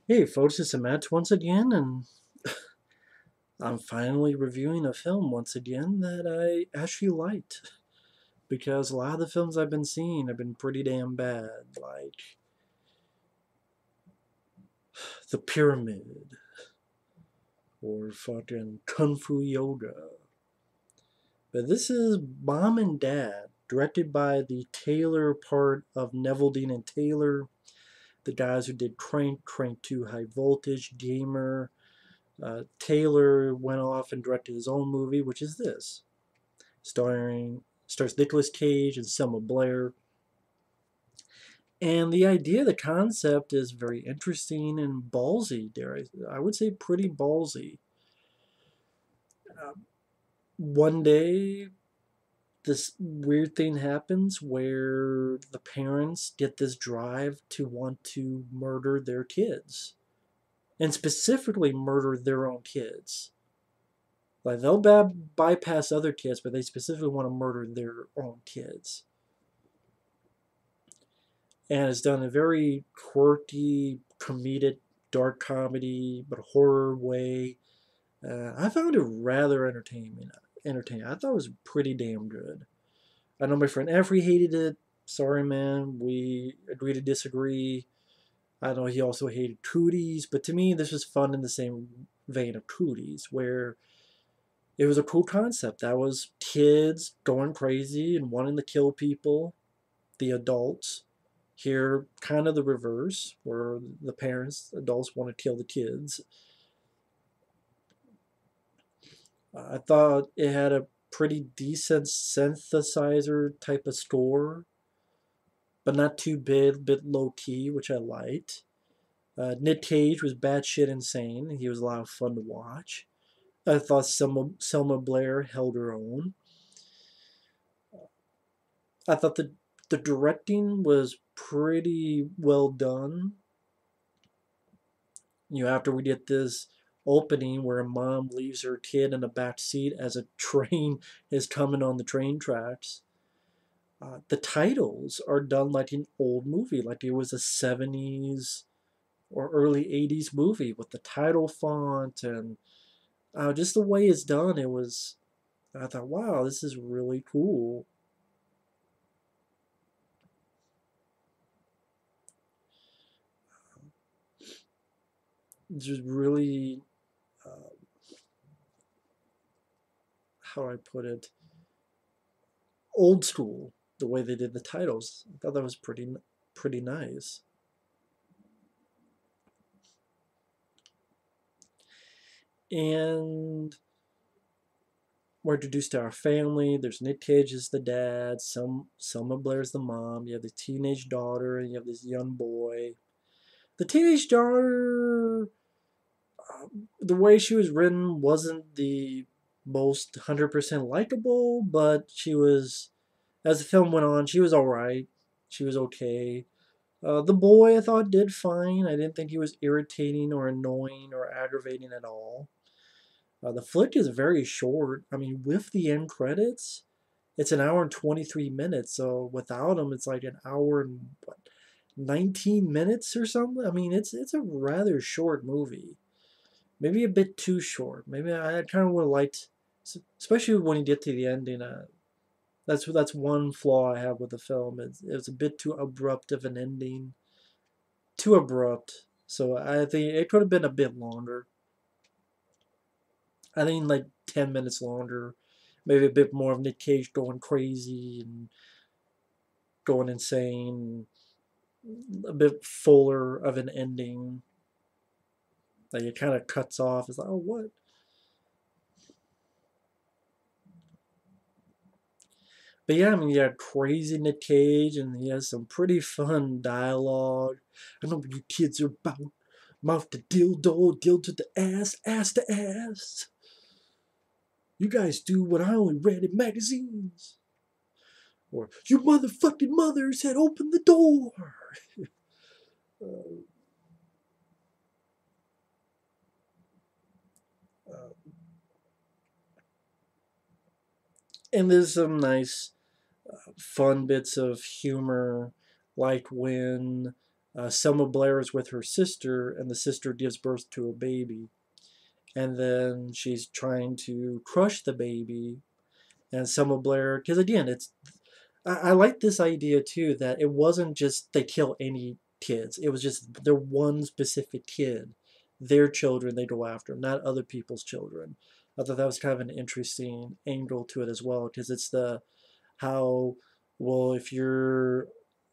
Hey folks, it's Matt once again, and I'm finally reviewing a film once again that I actually liked. Because a lot of the films I've been seeing have been pretty damn bad, like The Pyramid or fucking Kung Fu Yoga. But this is Mom and Dad, directed by the Taylor part of Neville Dean and Taylor, the guys who did Crank, Crank 2 High Voltage, Gamer. Taylor went off and directed his own movie, which is this. Stars Nicolas Cage and Selma Blair. And the idea, the concept is very interesting and ballsy, I would say pretty ballsy. One day, this weird thing happens where the parents get this drive to want to murder their kids. And specifically murder their own kids. Like, they'll bypass other kids, but they specifically want to murder their own kids. And it's done in a very quirky, comedic, dark comedy, but horror way. I found it rather entertaining. Entertaining. I thought it was pretty damn good. I know my friend Every hated it. Sorry, man. We agree to disagree. I know he also hated Cooties, but to me, this was fun in the same vein of Cooties, where it was a cool concept. That was kids going crazy and wanting to kill people, the adults. Here, kind of the reverse, where the parents, adults, want to kill the kids. I thought it had a pretty decent synthesizer type of score, but not too big, bit low key, which I liked. Nick Cage was batshit insane. He was a lot of fun to watch. I thought Selma Blair held her own. I thought the directing was pretty well done. After we get this opening where a mom leaves her kid in the back seat as a train is coming on the train tracks. The titles are done like an old movie, like it was a 70s or early 80s movie with the title font and just the way it's done. I thought, wow, this is really cool. Just really, uh, how do I put it, old school, the way they did the titles. I thought that was pretty nice. And we're introduced to our family. There's Nick Cage as the dad, Selma Blair's the mom. You have the teenage daughter, and you have this young boy. The teenage daughter, the way she was written wasn't the most 100% likable, but as the film went on, she was alright. She was okay. The boy I thought did fine. I didn't think he was irritating or annoying or aggravating at all. The flick is very short. I mean, with the end credits, it's an hour and 23 minutes. So without them, it's like an hour and what, 19 minutes or something. I mean, it's a rather short movie. Maybe a bit too short. Maybe I kind of would have liked, especially when you get to the ending. That's one flaw I have with the film. It's a bit too abrupt of an ending. Too abrupt. So I think it could have been a bit longer. I think like 10 minutes longer. Maybe a bit more of Nick Cage going crazy and going insane. A bit fuller of an ending. Like it kind of cuts off. It's like, oh, what? But yeah, I mean, you had crazy Nick Cage, and he has some pretty fun dialogue. I know what you kids are about. Mouth to dildo, dildo to the ass to ass. You guys do what I only read in magazines. Or, your motherfucking mother said open the door. Uh, uh, and there's some nice, fun bits of humor, like when Selma Blair is with her sister, and the sister gives birth to a baby. And then she's trying to crush the baby. And Selma Blair, because again, I like this idea too that it wasn't just they kill any kids. It was just their one specific kid, their children they go after, not other people's children. I thought that was kind of an interesting angle to it as well, because it's the how well if you're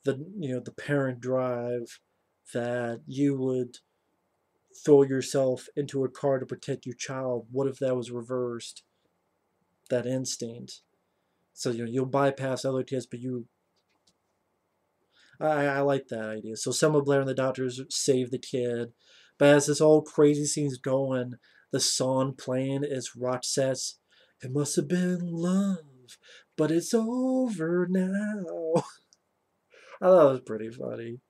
the parent drive that you would throw yourself into a car to protect your child. What if that was reversed? That instinct. So you'll bypass other kids, but I like that idea. So Selma Blair and the doctors save the kid, but as this whole crazy scene's going, the song playing is Roxette's "It Must Have Been Love, but It's Over Now." I thought it was pretty funny.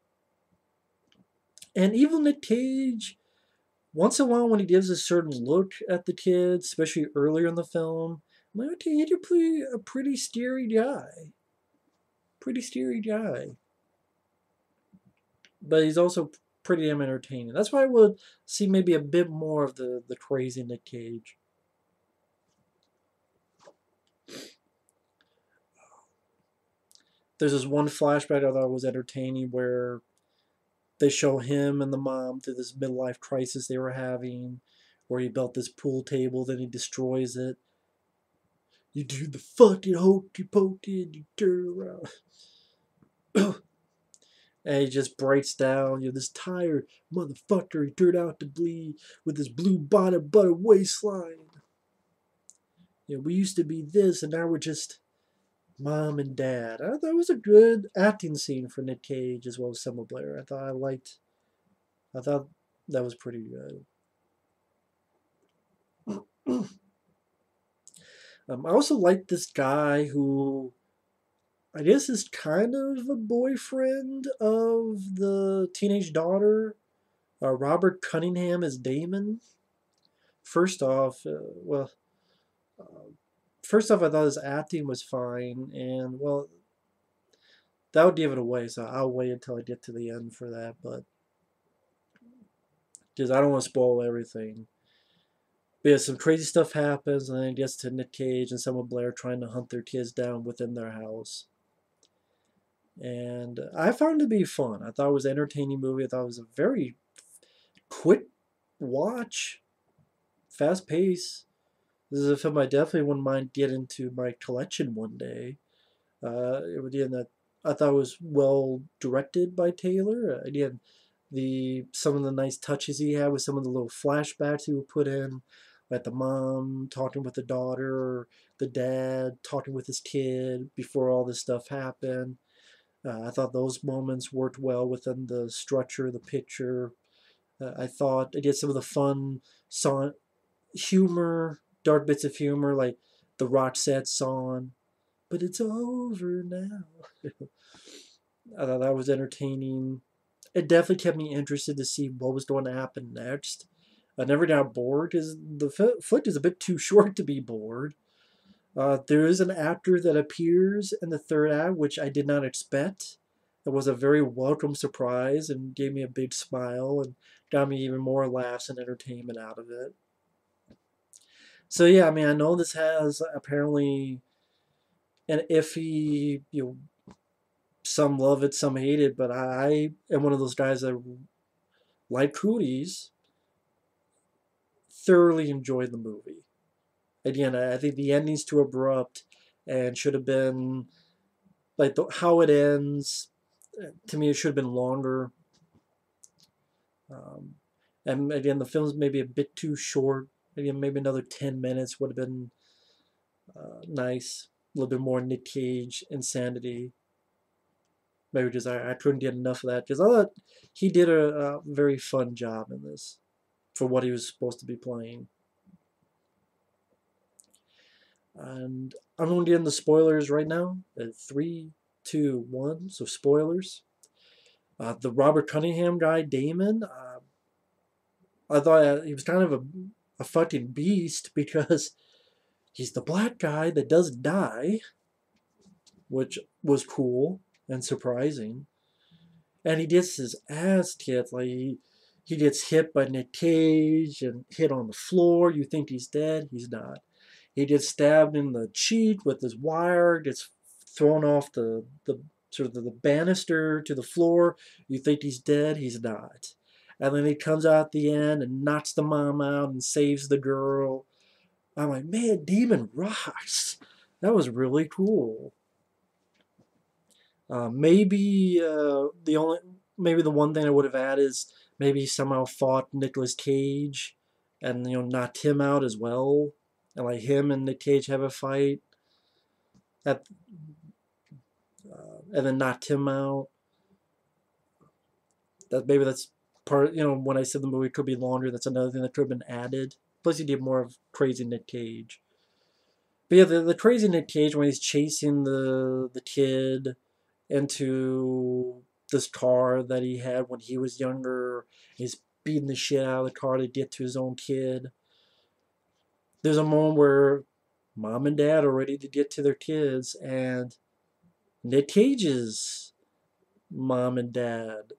And even Nick Cage, once in a while when he gives a certain look at the kids, especially earlier in the film, I'm like, okay, you're a pretty scary guy. Pretty scary guy. But he's also pretty damn entertaining. That's why I would see maybe a bit more of the crazy Nick Cage. There's this one flashback I thought was entertaining where they show him and the mom through this midlife crisis they were having, where he built this pool table, then he destroys it. You do the fucking hokey pokey and you turn around. And he just breaks down. This tired motherfucker, he turned out to bleed with his blue bonnet butter waistline. We used to be this, and now we're just mom and dad. I thought it was a good acting scene for Nick Cage as well as Selma Blair. I thought that was pretty good. I also like this guy who I guess is kind of a boyfriend of the teenage daughter. Robert Cunningham as Damon. First off, uh, first off, I thought his acting was fine, and well, that would give it away. So I'll wait until I get to the end for that, but because I don't want to spoil everything. But yeah, some crazy stuff happens, and then it gets to Nick Cage and Selma Blair trying to hunt their kids down within their house. And I found it to be fun. I thought it was an entertaining movie. I thought it was a very quick watch, fast pace. This is a film I definitely wouldn't mind getting into my collection one day. Again, that I thought was well directed by Taylor. Again, the some of the nice touches he had with some of the little flashbacks he would put in, like the mom talking with the daughter, or the dad talking with his kid before all this stuff happened. I thought those moments worked well within the structure of the picture. I thought again some of the fun song humor, dark bits of humor, like the Roxette song, but it's over now. I thought that was entertaining. It definitely kept me interested to see what was going to happen next. I never got bored because the flick is a bit too short to be bored. There is an actor that appears in the third act, which I did not expect. It was a very welcome surprise and gave me a big smile and got me even more laughs and entertainment out of it. So yeah, I mean, I know this has apparently an iffy, some love it, some hate it, but I am one of those guys that like Cooties, thoroughly enjoyed the movie. Again, I think the ending's too abrupt and should have been like how it ends. To me, it should have been longer. Um, and again, the film's maybe a bit too short. Again, maybe another 10 minutes would have been nice. A little bit more Nick Cage insanity. Maybe because I couldn't get enough of that because I thought he did a very fun job in this for what he was supposed to be playing. And I'm going to get into spoilers right now. At 3, 2, 1. So spoilers. The Robert Cunningham guy, Damon. I thought he was kind of a fucking beast because he's the black guy that doesn't die, which was cool and surprising. and he gets his ass kicked. Like he gets hit by Nick Cage and hit on the floor. You think he's dead? He's not. He gets stabbed in the cheek with his wire. Gets thrown off the sort of the banister to the floor. You think he's dead? He's not. And then he comes out at the end and knocks the mom out and saves the girl. I'm like, man, Demon rocks. That was really cool. Maybe the one thing I would have added is maybe he somehow fought Nicolas Cage, and knocked him out as well, and like him and Nick Cage have a fight, at, and then knocked him out. That's part. When I said the movie could be longer, that's another thing that could have been added. Plus, you did more of crazy Nick Cage. But yeah, the crazy Nick Cage when he's chasing the kid into this car that he had when he was younger. He's beating the shit out of the car to get to his own kid. There's a moment where mom and dad are ready to get to their kids, and Nick Cage's mom and dad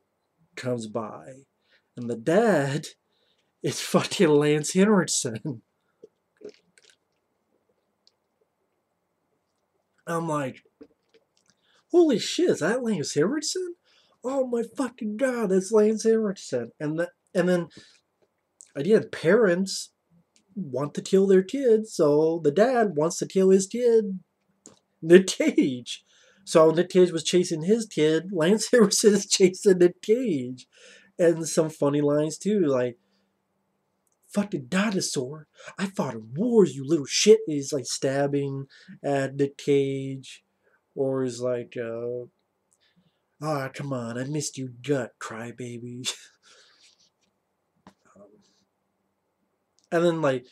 comes by, and the dad is fucking Lance Henriksen. I'm like, holy shit, is that Lance Henriksen? Oh my fucking god, that's Lance Henriksen. And then again, parents want to kill their kids, so the dad wants to kill his kid, Nick Cage. So Nick Cage was chasing his kid. Lance Henriksen is chasing Nick Cage, and some funny lines too, like "fucking dinosaur, I fought in wars, you little shit." And he's like stabbing at Nick Cage, or he's like, "Ah, oh, come on, I missed you, gut, crybaby." And then like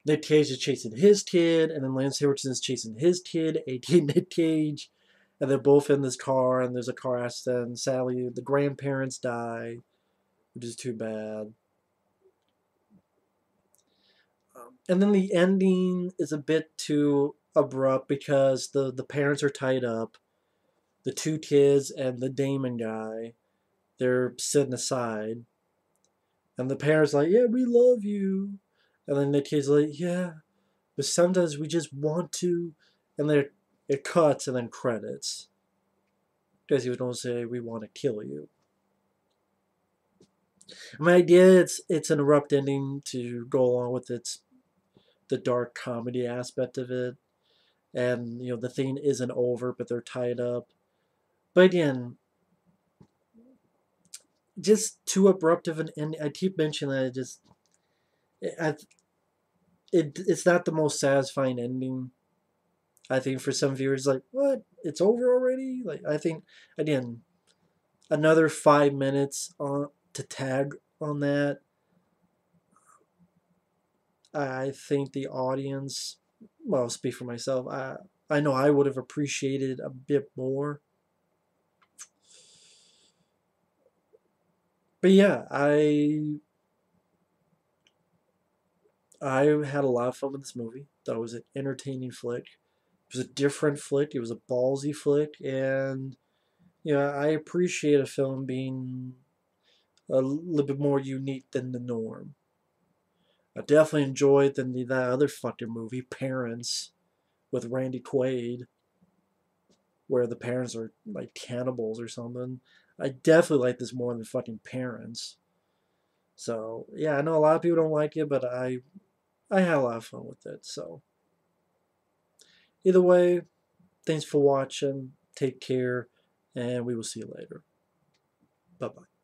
Nick Cage is chasing his kid, and then Lance Henriksen is chasing his kid, aka Nick Cage, and they're both in this car, and there's a car accident. And sadly, the grandparents die, which is too bad. And then the ending is a bit too abrupt because the parents are tied up. The two kids and the Damon guy, they're sitting aside, and the parents like, "Yeah, we love you," and then the kid's like, "Yeah, but sometimes we just want to," and then it cuts and then credits because he was going to say, "We want to kill you." My idea it's an abrupt ending to go along with the dark comedy aspect of it, and the thing isn't over, but they're tied up. But again, just too abrupt of an ending. I keep mentioning that it, it's not the most satisfying ending. I think for some viewers, like, what? It's over already? Like, I think again, another 5 minutes on to tag on that. I think the audience, well, I'll speak for myself. I know I would have appreciated a bit more. But yeah, I had a lot of fun with this movie. Thought it was an entertaining flick. It was a different flick. It was a ballsy flick, and I appreciate a film being a little bit more unique than the norm. I definitely enjoyed that other fucking movie, Parents, with Randy Quaid, where the parents are like cannibals or something. I definitely like this more than fucking Parents. So yeah, I know a lot of people don't like it, but I had a lot of fun with it. So either way, thanks for watching. Take care, and we will see you later. Bye bye.